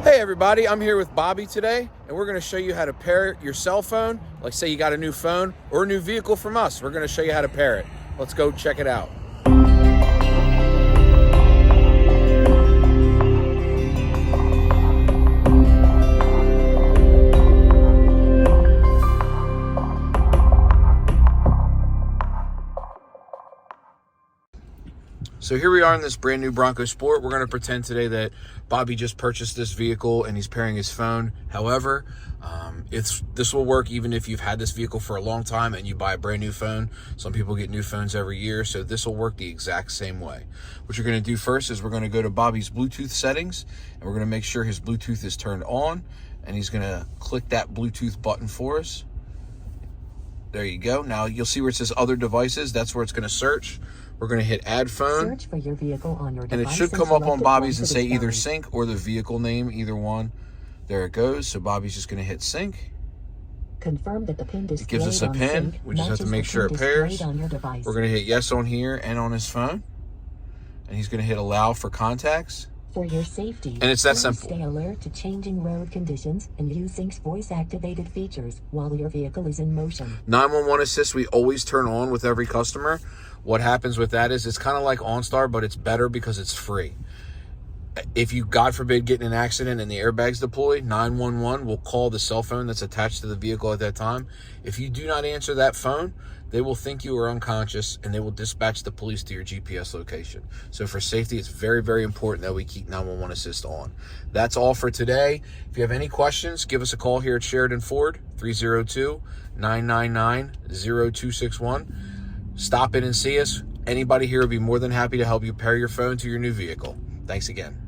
Hey everybody, I'm here with Bobby today, and we're going to show you how to pair your cell phone. Like say you got a new phone or a new vehicle from us. We're going to show you how to pair it. Let's go check it out. So here we are in this brand new Bronco Sport. We're going to pretend today that Bobby just purchased this vehicle and he's pairing his phone. However, this will work even if you've had this vehicle for a long time and you buy a brand new phone. Some people get new phones every year, so this will work the exact same way. What you're going to do first is we're going to go to Bobby's Bluetooth settings, and we're going to make sure his Bluetooth is turned on, and he's going to click that Bluetooth button for us. There you go. Now you'll see where it says other devices. That's where it's going to search. We're going to hit add phone. Search for your vehicle on your device, and it should come up on Bobby's and say either sync or the vehicle name, either one. There it goes. So Bobby's just going to hit sync. Confirm that the pin It gives us a pin. We just have to make sure it pairs. We're going to hit yes on here and on his phone. And he's going to hit allow for contacts. For your safety, and it's that simple. Stay alert to changing road conditions and use Sync's voice-activated features while your vehicle is in motion. 911 assist, we always turn on with every customer. What happens with that is it's kind of like OnStar, but it's better because it's free. If you, God forbid, get in an accident and the airbags deploy, 911 will call the cell phone that's attached to the vehicle at that time. If you do not answer that phone, they will think you are unconscious and they will dispatch the police to your GPS location. So for safety, it's very, very important that we keep 911 assist on. That's all for today. If you have any questions, give us a call here at Sheridan Ford, 302-999-0261. Stop in and see us. Anybody here would be more than happy to help you pair your phone to your new vehicle. Thanks again.